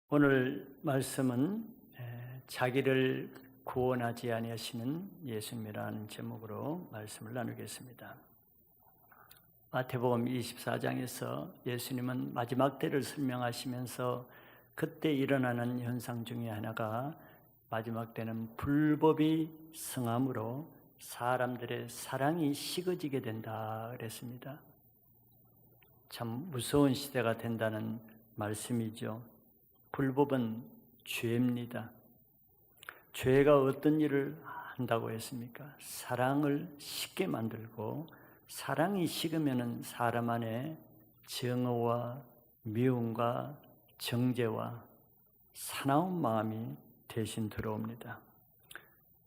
오늘 말씀은 자기를 구원하지 아니하시는 예수님이라는 제목으로 말씀을 나누겠습니다. 마태복음 24장에서 예수님은 마지막 때를 설명하시면서 그때 일어나는 현상 중에 하나가 마지막 때는 불법이 성함으로 사람들의 사랑이 식어지게 된다 그랬습니다. 참 무서운 시대가 된다는 말씀이죠. 불법은 죄입니다. 죄가 어떤 일을 한다고 했습니까? 사랑을 식게 만들고, 사랑이 식으면 사람 안에 정오와 미움과 정죄와 사나운 마음이 대신 들어옵니다.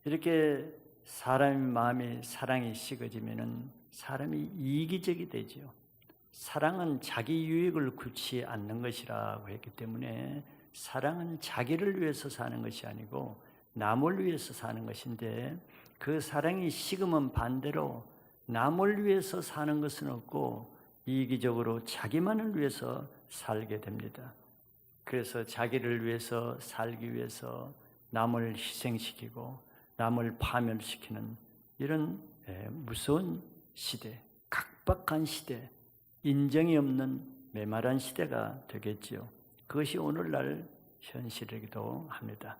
이렇게 사람의 마음이 사랑이 식어지면 사람이 이기적이 되죠. 사랑은 자기 유익을 굳이 않는 것이라고 했기 때문에 사랑은 자기를 위해서 사는 것이 아니고 남을 위해서 사는 것인데, 그 사랑이 식으면 반대로 남을 위해서 사는 것은 없고 이기적으로 자기만을 위해서 살게 됩니다. 그래서 자기를 위해서 살기 위해서 남을 희생시키고 남을 파멸시키는 이런 무서운 시대, 각박한 시대, 인정이 없는 메마른 시대가 되겠지요. 그것이 오늘날 현실이기도 합니다.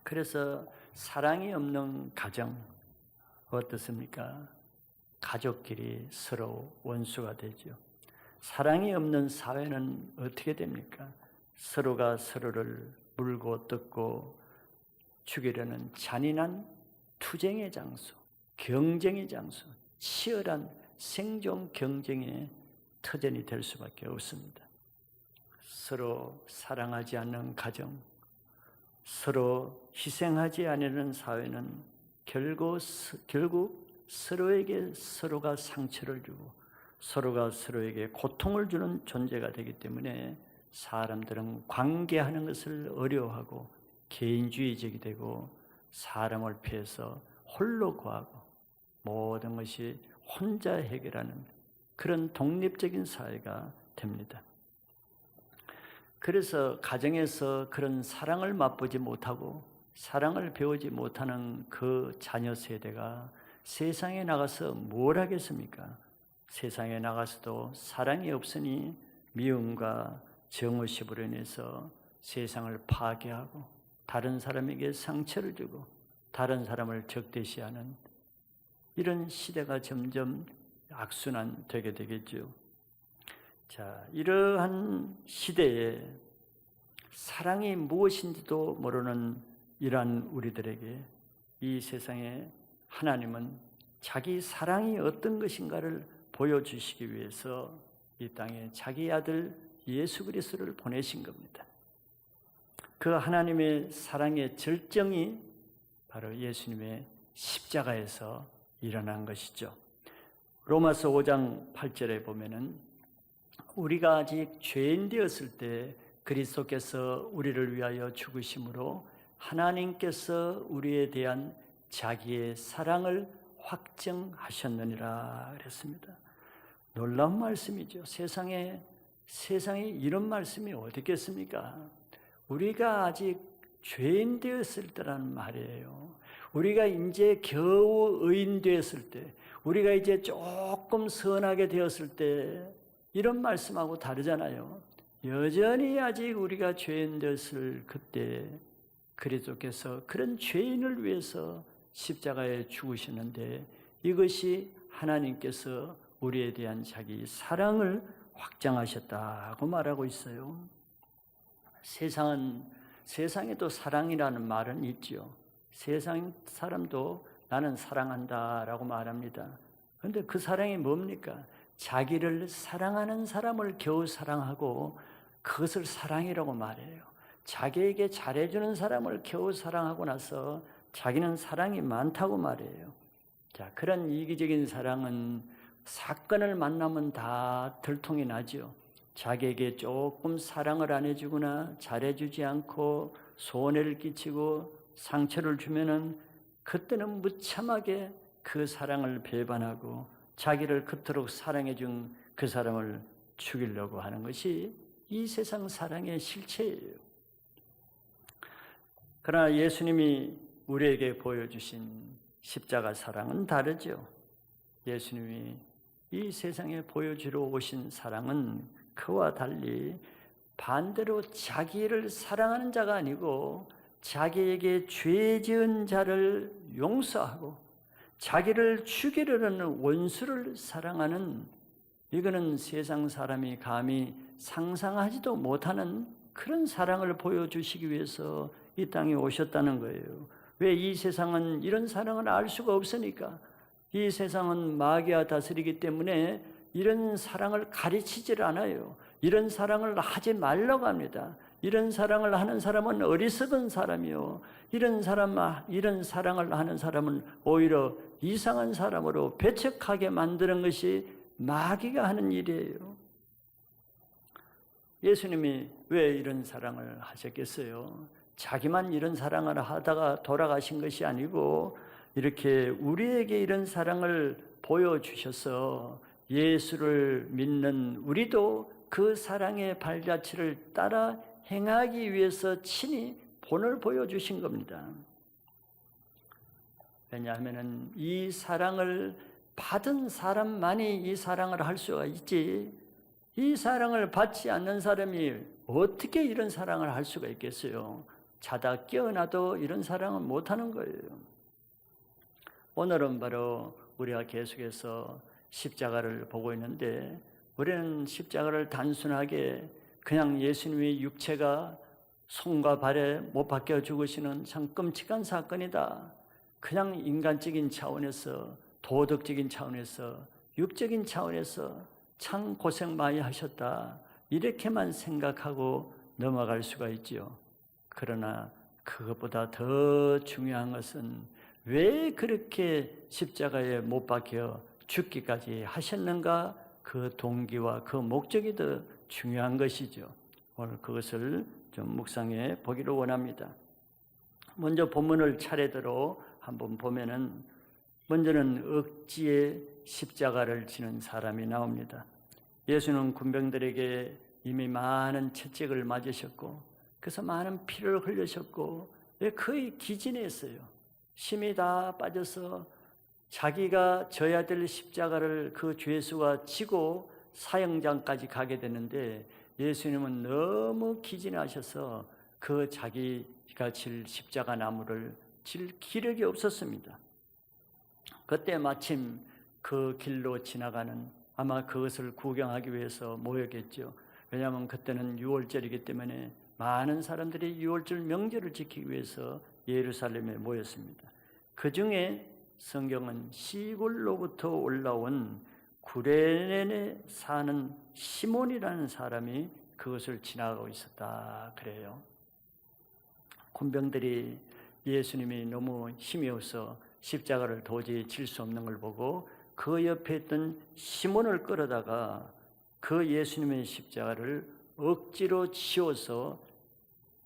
그래서 사랑이 없는 가정 어떻습니까? 가족끼리 서로 원수가 되죠. 사랑이 없는 사회는 어떻게 됩니까? 서로가 서로를 물고 뜯고 죽이려는 잔인한 투쟁의 장소, 경쟁의 장소, 치열한 생존 경쟁의 터전이 될 수밖에 없습니다. 서로 사랑하지 않는 가정, 서로 희생하지 않는 사회는 결국 서로에게 서로가 상처를 주고 서로가 서로에게 고통을 주는 존재가 되기 때문에 사람들은 관계하는 것을 어려워하고 개인주의적이 되고 사람을 피해서 홀로 구하고 모든 것이 혼자 해결하는 그런 독립적인 사회가 됩니다. 그래서 가정에서 그런 사랑을 맛보지 못하고 사랑을 배우지 못하는 그 자녀 세대가 세상에 나가서 뭘 하겠습니까? 세상에 나가서도 사랑이 없으니 미움과 정오심으로 인해서 세상을 파괴하고 다른 사람에게 상처를 주고 다른 사람을 적대시하는 이런 시대가 점점 악순환되게 되겠죠. 자, 이러한 시대에 사랑이 무엇인지도 모르는 이러한 우리들에게 이 세상에 하나님은 자기 사랑이 어떤 것인가를 보여주시기 위해서 이 땅에 자기 아들 예수 그리스도를 보내신 겁니다. 그 하나님의 사랑의 절정이 바로 예수님의 십자가에서 일어난 것이죠. 로마서 5장 8절에 보면은 우리가 아직 죄인 되었을 때 그리스도께서 우리를 위하여 죽으심으로 하나님께서 우리에 대한 자기의 사랑을 확증하셨느니라 그랬습니다. 놀라운 말씀이죠. 세상에 이런 말씀이 어디 있겠습니까? 우리가 아직 죄인 되었을 때라는 말이에요. 우리가 이제 겨우 의인 되었을 때, 우리가 이제 조금 선하게 되었을 때 이런 말씀하고 다르잖아요. 여전히 아직 우리가 죄인 되었을 그때 그리스도께서 그런 죄인을 위해서 십자가에 죽으시는데 이것이 하나님께서 우리에 대한 자기 사랑을 확장하셨다고 말하고 있어요. 세상에도 사랑이라는 말은 있죠. 세상 사람도 나는 사랑한다라고 말합니다. 그런데 그 사랑이 뭡니까? 자기를 사랑하는 사람을 겨우 사랑하고 그것을 사랑이라고 말해요. 자기에게 잘해주는 사람을 겨우 사랑하고 나서 자기는 사랑이 많다고 말해요. 자, 그런 이기적인 사랑은 사건을 만나면 다 들통이 나죠. 자기에게 조금 사랑을 안 해주거나 잘해주지 않고 손해를 끼치고 상처를 주면은 그때는 무참하게 그 사랑을 배반하고 자기를 그토록 사랑해준 그 사람을 죽이려고 하는 것이 이 세상 사랑의 실체예요. 그러나 예수님이 우리에게 보여주신 십자가 사랑은 다르죠. 예수님이 이 세상에 보여주러 오신 사랑은 그와 달리 반대로 자기를 사랑하는 자가 아니고 자기에게 죄 지은 자를 용서하고 자기를 죽이려는 원수를 사랑하는, 이거는 세상 사람이 감히 상상하지도 못하는 그런 사랑을 보여주시기 위해서 이 땅에 오셨다는 거예요. 왜? 이 세상은 이런 사랑을 알 수가 없으니까. 이 세상은 마귀가 다스리기 때문에 이런 사랑을 가르치질 않아요. 이런 사랑을 하지 말라고 합니다. 이런 사랑을 하는 사람은 어리석은 사람이요, 이런 사랑을 하는 사람은 오히려 이상한 사람으로 배척하게 만드는 것이 마귀가 하는 일이에요. 예수님이 왜 이런 사랑을 하셨겠어요? 자기만 이런 사랑을 하다가 돌아가신 것이 아니고 이렇게 우리에게 이런 사랑을 보여주셔서 예수를 믿는 우리도 그 사랑의 발자취를 따라 행하기 위해서 친히 본을 보여주신 겁니다. 왜냐하면 이 사랑을 받은 사람만이 이 사랑을 할 수가 있지, 이 사랑을 받지 않는 사람이 어떻게 이런 사랑을 할 수가 있겠어요? 자다 깨어나도 이런 사랑은 못하는 거예요. 오늘은 바로 우리가 계속해서 십자가를 보고 있는데, 우리는 십자가를 단순하게 그냥 예수님의 육체가 손과 발에 못 박혀 죽으시는 참 끔찍한 사건이다, 그냥 인간적인 차원에서, 도덕적인 차원에서, 육적인 차원에서 참 고생 많이 하셨다, 이렇게만 생각하고 넘어갈 수가 있지요. 그러나 그것보다 더 중요한 것은 왜 그렇게 십자가에 못 박혀 죽기까지 하셨는가, 그 동기와 그 목적이 더 중요한 것이죠. 오늘 그것을 좀 묵상해 보기를 원합니다. 먼저 본문을 차례대로 한번 보면은, 먼저는 억지에 십자가를 지는 사람이 나옵니다. 예수는 군병들에게 이미 많은 채찍을 맞으셨고, 그래서 많은 피를 흘리셨고, 거의 기진했어요. 힘이 다 빠져서 자기가 져야 될 십자가를 그 죄수가 지고 사형장까지 가게 되는데, 예수님은 너무 기진하셔서 그 자기가 질 십자가 나무를 질 기력이 없었습니다. 그때 마침 그 길로 지나가는, 아마 그것을 구경하기 위해서 모였겠죠. 왜냐하면 그때는 유월절이기 때문에 많은 사람들이 유월절 명절을 지키기 위해서 예루살렘에 모였습니다. 그 중에 성경은 시골로부터 올라온 구레네 사는 시몬이라는 사람이 그것을 지나가고 있었다 그래요. 군병들이 예수님이 너무 힘이 없어 십자가를 도저히 질 수 없는 걸 보고 그 옆에 있던 시몬을 끌어다가 그 예수님의 십자가를 억지로 치워서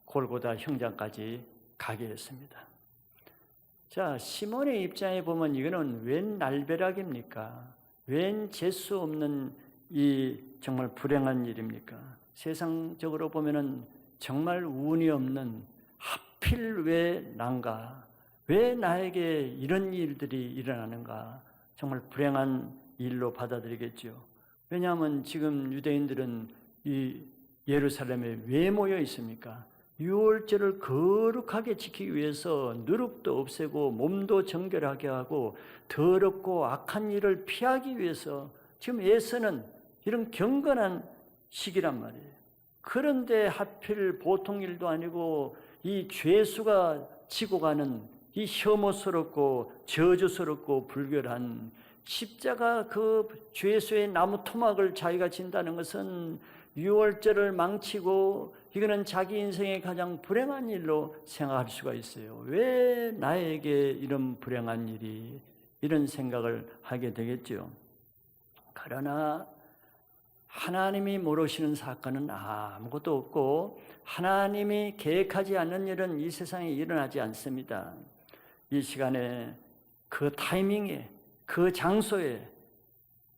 골고다 형장까지 가게 했습니다. 자, 시몬의 입장에 보면 이거는 웬 날벼락입니까? 웬 재수 없는 이 정말 불행한 일입니까? 세상적으로 보면은 정말 운이 없는, 하필 왜 난가? 왜 나에게 이런 일들이 일어나는가? 정말 불행한 일로 받아들이겠죠. 왜냐하면 지금 유대인들은 이 예루살렘에 왜 모여 있습니까? 유월절을 거룩하게 지키기 위해서 누룩도 없애고 몸도 정결하게 하고 더럽고 악한 일을 피하기 위해서 지금 애쓰는 이런 경건한 시기란 말이에요. 그런데 하필 보통 일도 아니고 이 죄수가 지고 가는 이 혐오스럽고 저주스럽고 불결한 십자가 그 죄수의 나무 토막을 자기가 진다는 것은 유월절을 망치고, 이거는 자기 인생의 가장 불행한 일로 생각할 수가 있어요. 왜 나에게 이런 불행한 일이, 이런 생각을 하게 되겠죠. 그러나 하나님이 모르시는 사건은 아무것도 없고, 하나님이 계획하지 않는 일은 이 세상에 일어나지 않습니다. 이 시간에 그 타이밍에 그 장소에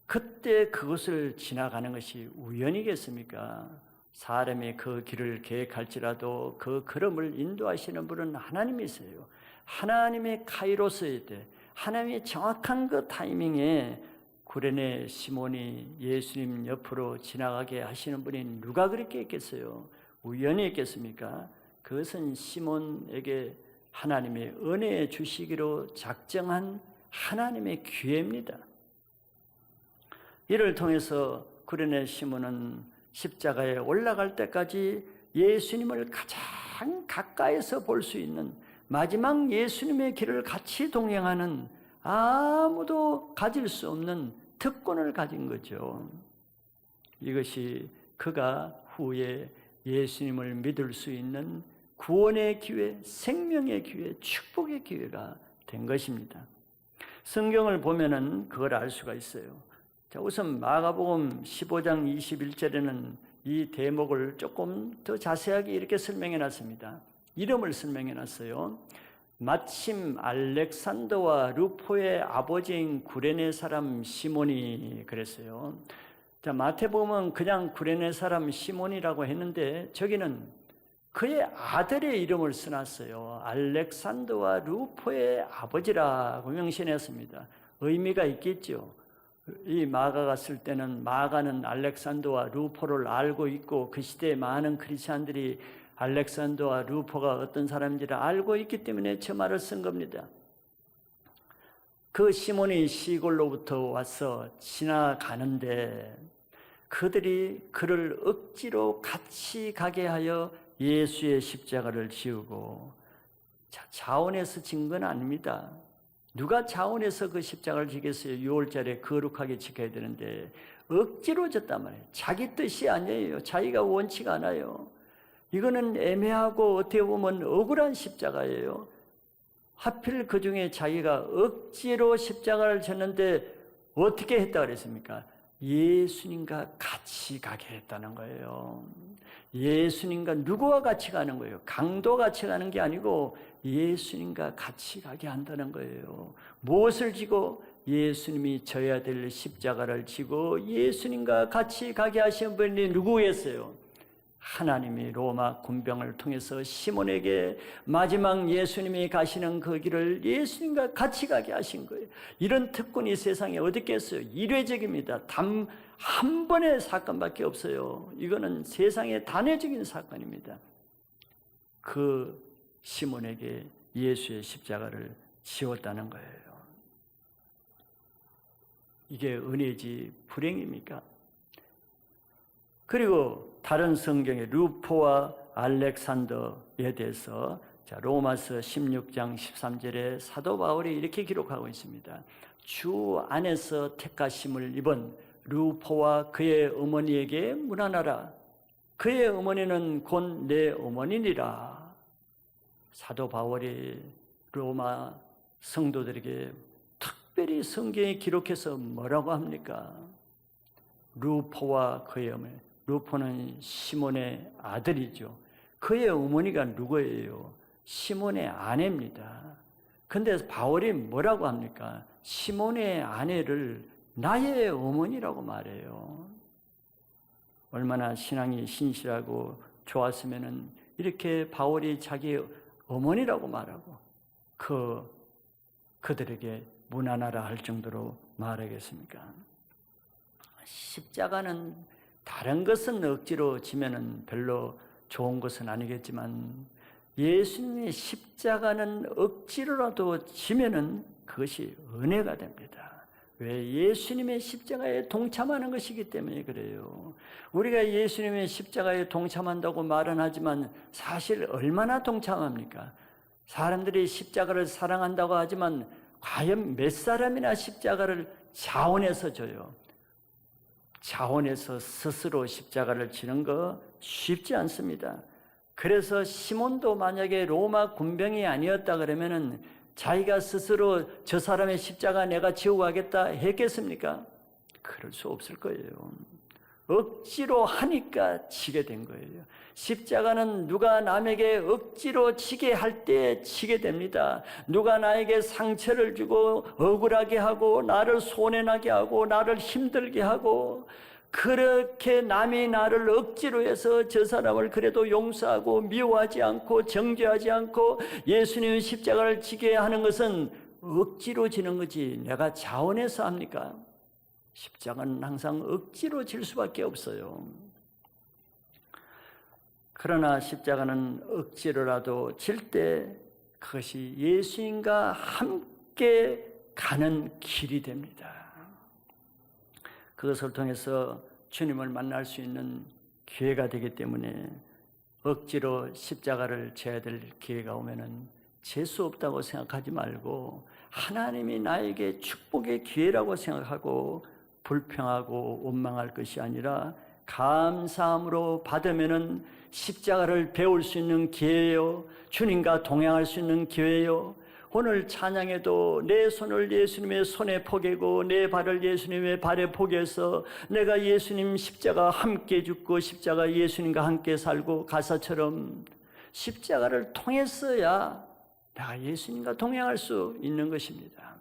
그때 그것을 지나가는 것이 우연이겠습니까? 사람이 그 길을 계획할지라도 그 걸음을 인도하시는 분은 하나님이세요. 하나님의 카이로스에 때 하나님의 정확한 그 타이밍에 구레네 시몬이 예수님 옆으로 지나가게 하시는 분이 누가 그렇게 했겠어요? 우연히 했겠습니까? 그것은 시몬에게 하나님의 은혜 주시기로 작정한 하나님의 기회입니다. 이를 통해서 구레네 시몬은 십자가에 올라갈 때까지 예수님을 가장 가까이서 볼 수 있는 마지막 예수님의 길을 같이 동행하는 아무도 가질 수 없는 특권을 가진 거죠. 이것이 그가 후에 예수님을 믿을 수 있는 구원의 기회, 생명의 기회, 축복의 기회가 된 것입니다. 성경을 보면은 그걸 알 수가 있어요. 자, 우선 마가복음 15장 21절에는 이 대목을 조금 더 자세하게 이렇게 설명해 놨습니다. 이름을 설명해 놨어요. 마침 알렉산더와 루포의 아버지인 구레네 사람 시몬이 그랬어요. 자, 마태복음은 그냥 구레네 사람 시몬이라고 했는데 저기는 그의 아들의 이름을 써놨어요. 알렉산더와 루포의 아버지라고 명시했습니다. 의미가 있겠죠. 이 마가가 쓸 때는 마가는 알렉산더와 루포를 알고 있고 그 시대에 많은 크리스찬들이 알렉산더와 루포가 어떤 사람인지를 알고 있기 때문에 저 말을 쓴 겁니다. 그 시몬이 시골로부터 와서 지나가는데 그들이 그를 억지로 같이 가게 하여 예수의 십자가를 지우고, 자원해서 진 건 아닙니다. 누가 자원해서 그 십자가를 지겠어요? 6월절에 거룩하게 지켜야 되는데 억지로 졌단 말이에요. 자기 뜻이 아니에요. 자기가 원치가 않아요. 이거는 애매하고 어떻게 보면 억울한 십자가예요. 하필 그 중에 자기가 억지로 십자가를 졌는데 어떻게 했다 그랬습니까? 예수님과 같이 가게 했다는 거예요. 예수님과 누구와 같이 가는 거예요? 강도 같이 가는 게 아니고 예수님과 같이 가게 한다는 거예요. 무엇을 지고? 예수님이 져야 될 십자가를 지고 예수님과 같이 가게 하신 분이 누구였어요? 하나님이 로마 군병을 통해서 시몬에게 마지막 예수님이 가시는 그 길을 예수님과 같이 가게 하신 거예요. 이런 특권이 세상에 어디 있겠어요? 일회적입니다. 단 한 번의 사건밖에 없어요. 이거는 세상의 단회적인 사건입니다. 그 시몬에게 예수의 십자가를 지웠다는 거예요. 이게 은혜지 불행입니까? 그리고 다른 성경의 루포와 알렉산더에 대해서 로마서 16장 13절에 사도 바울이 이렇게 기록하고 있습니다. 주 안에서 택하심을 입은 루포와 그의 어머니에게 문안하라. 그의 어머니는 곧 내 어머니니라. 사도 바울이 로마 성도들에게 특별히 성경에 기록해서 뭐라고 합니까? 루포와 그의 어머니. 루포는 시몬의 아들이죠. 그의 어머니가 누구예요? 시몬의 아내입니다. 근데 바울이 뭐라고 합니까? 시몬의 아내를 나의 어머니라고 말해요. 얼마나 신앙이 신실하고 좋았으면은 이렇게 바울이 자기 어머니라고 말하고 그들에게 문안하라 할 정도로 말하겠습니까? 십자가는 다른 것은 억지로 지면은 별로 좋은 것은 아니겠지만 예수님의 십자가는 억지로라도 지면은 그것이 은혜가 됩니다. 왜? 예수님의 십자가에 동참하는 것이기 때문에 그래요. 우리가 예수님의 십자가에 동참한다고 말은 하지만 사실 얼마나 동참합니까? 사람들이 십자가를 사랑한다고 하지만 과연 몇 사람이나 십자가를 자원해서 져요? 자원해서 스스로 십자가를 지는 거 쉽지 않습니다. 그래서 시몬도 만약에 로마 군병이 아니었다 그러면은 자기가 스스로 저 사람의 십자가 내가 지고 가겠다 했겠습니까? 그럴 수 없을 거예요. 억지로 하니까 지게 된 거예요. 십자가는 누가 남에게 억지로 지게 할 때 지게 됩니다. 누가 나에게 상처를 주고 억울하게 하고 나를 손해나게 하고 나를 힘들게 하고 그렇게 남이 나를 억지로 해서 저 사람을 그래도 용서하고 미워하지 않고 정죄하지 않고 예수님의 십자가를 지게 하는 것은 억지로 지는 거지 내가 자원해서 합니까? 십자가는 항상 억지로 질 수밖에 없어요. 그러나 십자가는 억지로라도 질 때 그것이 예수님과 함께 가는 길이 됩니다. 그것을 통해서 주님을 만날 수 있는 기회가 되기 때문에 억지로 십자가를 져야 될 기회가 오면은 재수 없다고 생각하지 말고 하나님이 나에게 축복의 기회라고 생각하고 불평하고 원망할 것이 아니라 감사함으로 받으면은 십자가를 배울 수 있는 기회요, 주님과 동행할 수 있는 기회요. 오늘 찬양에도 내 손을 예수님의 손에 포개고 내 발을 예수님의 발에 포개서 내가 예수님 십자가 함께 죽고 십자가 예수님과 함께 살고 가사처럼 십자가를 통했어야 내가 예수님과 동행할 수 있는 것입니다.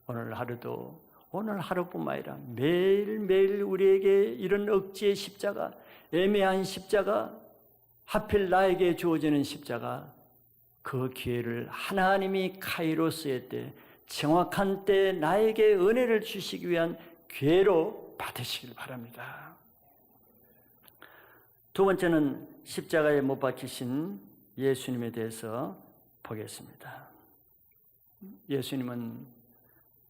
오늘 하루도 오늘 하루뿐만 아니라 매일매일 우리에게 이런 억지의 십자가, 애매한 십자가, 하필 나에게 주어지는 십자가, 그 기회를 하나님이 카이로스의 때, 정확한 때 나에게 은혜를 주시기 위한 기회로 받으시길 바랍니다. 두 번째는 십자가에 못 박히신 예수님에 대해서 보겠습니다. 예수님은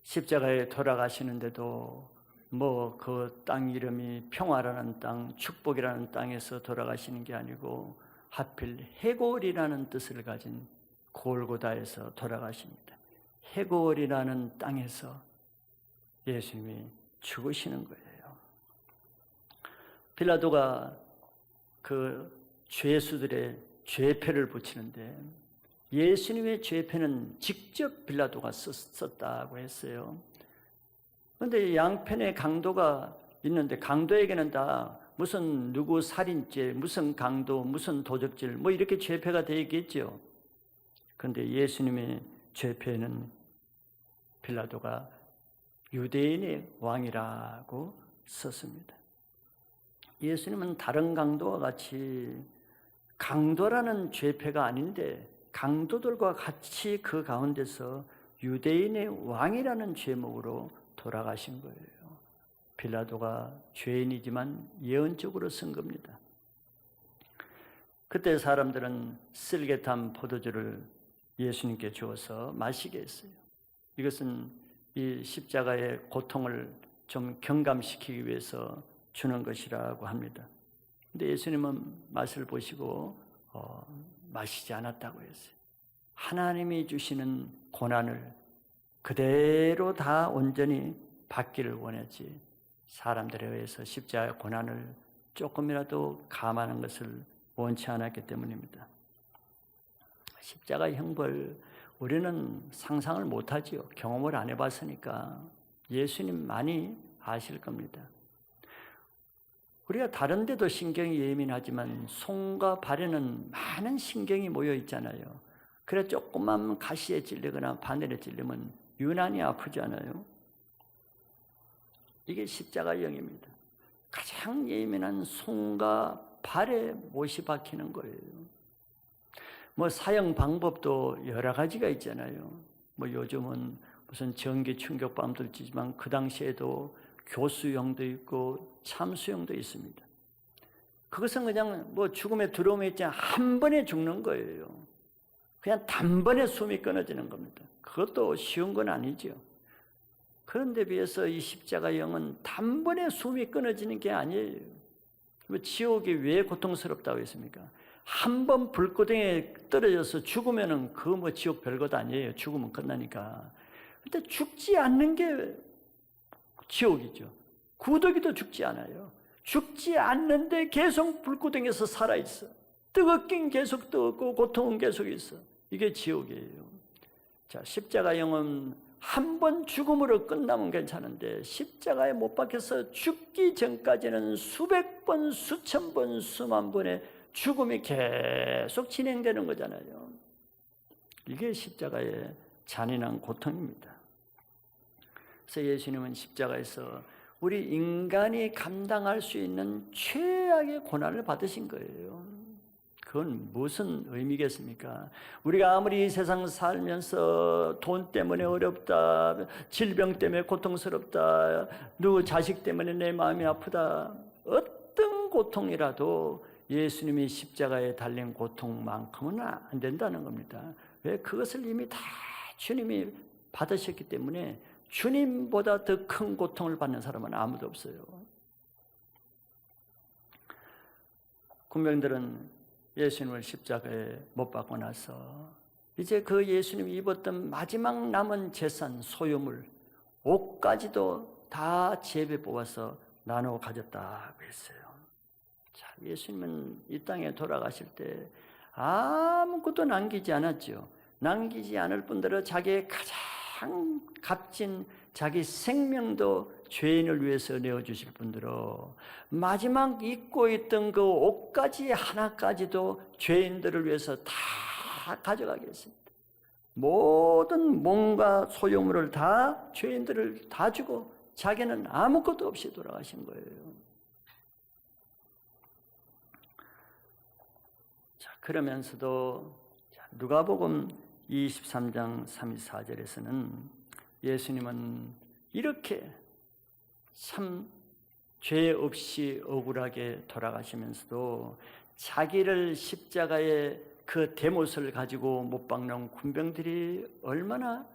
십자가에 돌아가시는데도 뭐 그 땅 이름이 평화라는 땅, 축복이라는 땅에서 돌아가시는 게 아니고 하필 해골이라는 뜻을 가진 골고다에서 돌아가십니다. 해골이라는 땅에서 예수님이 죽으시는 거예요. 빌라도가 그 죄수들의 죄패를 붙이는데 예수님의 죄패는 직접 빌라도가 썼다고 했어요. 그런데 양편의 강도가 있는데 강도에게는 다 무슨 누구 살인죄, 무슨 강도, 무슨 도적질 뭐 이렇게 죄패가 되어 있겠죠. 그런데 예수님의 죄패는 빌라도가 유대인의 왕이라고 썼습니다. 예수님은 다른 강도와 같이 강도라는 죄패가 아닌데 강도들과 같이 그 가운데서 유대인의 왕이라는 제목으로 돌아가신 거예요. 빌라도가 죄인이지만 예언적으로 쓴 겁니다. 그때 사람들은 쓸개탄 포도주를 예수님께 주어서 마시게 했어요. 이것은 이 십자가의 고통을 좀 경감시키기 위해서 주는 것이라고 합니다. 근데 예수님은 맛을 보시고 마시지 않았다고 했어요. 하나님이 주시는 고난을 그대로 다 온전히 받기를 원했지 사람들에 의해서 십자가의 고난을 조금이라도 감하는 것을 원치 않았기 때문입니다. 십자가의 형벌 우리는 상상을 못하지요. 경험을 안 해봤으니까 예수님 많이 아실 겁니다. 우리가 다른 데도 신경이 예민하지만 손과 발에는 많은 신경이 모여 있잖아요. 그래 조금만 가시에 찔리거나 바늘에 찔리면 유난히 아프잖아요. 이게 십자가형입니다. 가장 예민한 손과 발에 못이 박히는 거예요. 뭐 사형 방법도 여러 가지가 있잖아요. 뭐 요즘은 무슨 전기 충격밤도 있지만 그 당시에도 교수형도 있고 참수형도 있습니다. 그것은 그냥 뭐 죽음에 들어오면 있지 한 번에 죽는 거예요. 그냥 단번에 숨이 끊어지는 겁니다. 그것도 쉬운 건 아니죠. 그런데 비해서 이 십자가형은 단번에 숨이 끊어지는 게 아니에요. 지옥이 왜 고통스럽다고 했습니까? 한 번 불구덩이에 떨어져서 죽으면은 그 뭐 지옥 별것 아니에요. 죽으면 끝나니까. 근데 죽지 않는 게 지옥이죠. 구더기도 죽지 않아요. 죽지 않는데 계속 불구덩이에서 살아있어. 뜨겁긴 계속 뜨겁고 고통은 계속 있어. 이게 지옥이에요. 자, 십자가형은 한 번 죽음으로 끝나면 괜찮은데 십자가에 못 박혀서 죽기 전까지는 수백 번, 수천 번, 수만 번의 죽음이 계속 진행되는 거잖아요. 이게 십자가의 잔인한 고통입니다. 그래서 예수님은 십자가에서 우리 인간이 감당할 수 있는 최악의 고난을 받으신 거예요. 그건 무슨 의미겠습니까? 우리가 아무리 이 세상 살면서 돈 때문에 어렵다, 질병 때문에 고통스럽다, 누구 자식 때문에 내 마음이 아프다, 어떤 고통이라도 예수님이 십자가에 달린 고통만큼은 안 된다는 겁니다. 왜? 그것을 이미 다 주님이 받으셨기 때문에 주님보다 더 큰 고통을 받는 사람은 아무도 없어요. 군병들은 예수님을 십자가에 못 박고 나서 이제 그 예수님이 입었던 마지막 남은 재산, 소유물, 옷까지도 다 제비 뽑아서 나누어 가졌다고 했어요. 자, 예수님은 이 땅에 돌아가실 때 아무것도 남기지 않았죠. 남기지 않을 뿐더러 자기의 가장 값진 자기 생명도 죄인을 위해서 내어주실 뿐더러 마지막 입고 있던 그 옷까지 하나까지도 죄인들을 위해서 다 가져가겠습니다. 모든 몸과 소유물을 다 죄인들을 다 주고 자기는 아무것도 없이 돌아가신 거예요. 자, 그러면서도 누가복음 23장 34절에서는 예수님은 이렇게 참 죄 없이 억울하게 돌아가시면서도 자기를 십자가에 그 대못을 가지고 못 박는 군병들이 얼마나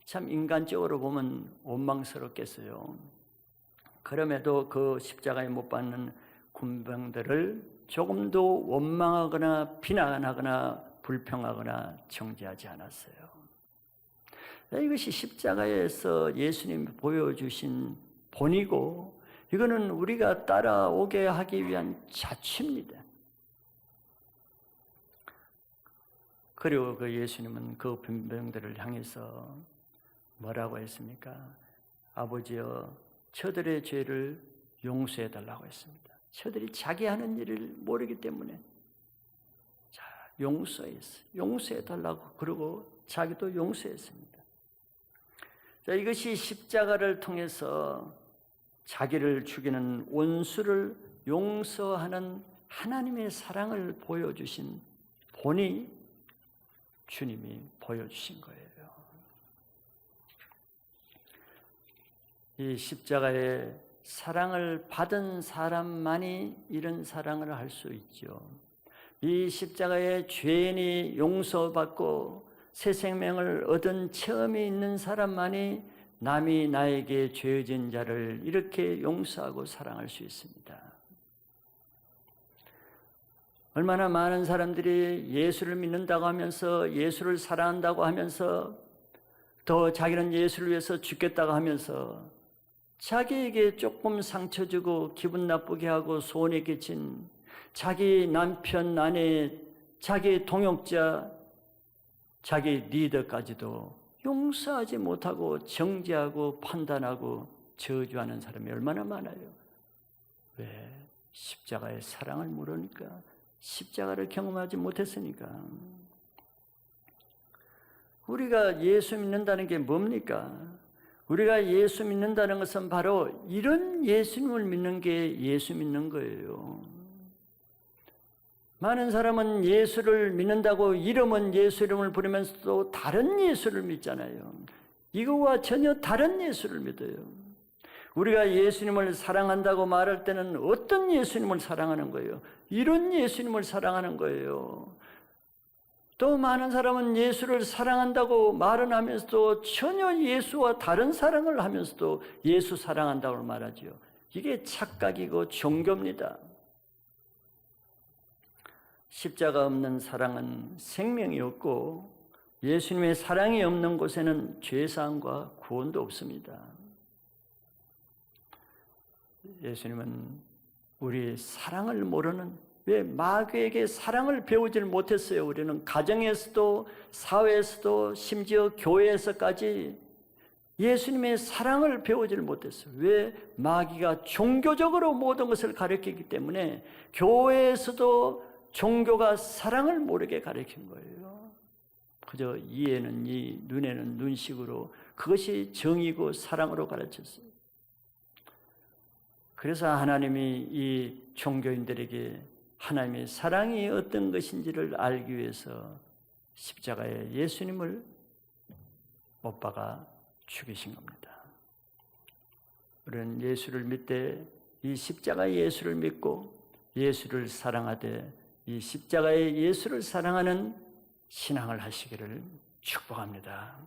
참 인간적으로 보면 원망스럽겠어요. 그럼에도 그 십자가에 못 박는 군병들을 조금도 원망하거나 비난하거나 불평하거나 정죄하지 않았어요. 이것이 십자가에서 예수님이 보여주신 본이고 이거는 우리가 따라오게 하기 위한 자취입니다. 그리고 그 예수님은 그 군병들을 향해서 뭐라고 했습니까? 아버지여, 저들의 죄를 용서해 달라고 했습니다. 저들이 자기 하는 일을 모르기 때문에 자, 용서해 달라고 그러고 자기도 용서했습니다. 자, 이것이 십자가를 통해서 자기를 죽이는 원수를 용서하는 하나님의 사랑을 보여주신 본이 주님이 보여주신 거예요. 이 십자가의 사랑을 받은 사람만이 이런 사랑을 할 수 있죠. 이 십자가의 죄인이 용서받고 새 생명을 얻은 체험이 있는 사람만이 남이 나에게 죄진 자를 이렇게 용서하고 사랑할 수 있습니다. 얼마나 많은 사람들이 예수를 믿는다고 하면서 예수를 사랑한다고 하면서 더 자기는 예수를 위해서 죽겠다고 하면서 자기에게 조금 상처 주고 기분 나쁘게 하고 소원에 끼친 자기 남편, 아내, 자기 동역자, 자기 리더까지도 용서하지 못하고 정죄하고 판단하고 저주하는 사람이 얼마나 많아요. 왜? 십자가의 사랑을 모르니까, 십자가를 경험하지 못했으니까. 우리가 예수 믿는다는 게 뭡니까? 우리가 예수 믿는다는 것은 바로 이런 예수님을 믿는 게 예수 믿는 거예요. 많은 사람은 예수를 믿는다고 이름은 예수 이름을 부르면서도 다른 예수를 믿잖아요. 이거와 전혀 다른 예수를 믿어요. 우리가 예수님을 사랑한다고 말할 때는 어떤 예수님을 사랑하는 거예요? 이런 예수님을 사랑하는 거예요. 또 많은 사람은 예수를 사랑한다고 말은 하면서도 전혀 예수와 다른 사랑을 하면서도 예수 사랑한다고 말하죠. 이게 착각이고 종교입니다. 십자가 없는 사랑은 생명이 없고 예수님의 사랑이 없는 곳에는 죄사함과 구원도 없습니다. 예수님은 우리 사랑을 모르는, 왜 마귀에게 사랑을 배우질 못했어요? 우리는 가정에서도 사회에서도 심지어 교회에서까지 예수님의 사랑을 배우질 못했어요. 왜? 마귀가 종교적으로 모든 것을 가르치기 때문에 교회에서도 종교가 사랑을 모르게 가르친 거예요. 그저 이에는 이, 눈에는 눈식으로 그것이 정이고 사랑으로 가르쳤어요. 그래서 하나님이 이 종교인들에게 하나님의 사랑이 어떤 것인지를 알기 위해서 십자가에 예수님을 못 박아 죽이신 겁니다. 우리는 예수를 믿되 이 십자가의 예수를 믿고 예수를 사랑하되 이 십자가의 예수를 사랑하는 신앙을 하시기를 축복합니다.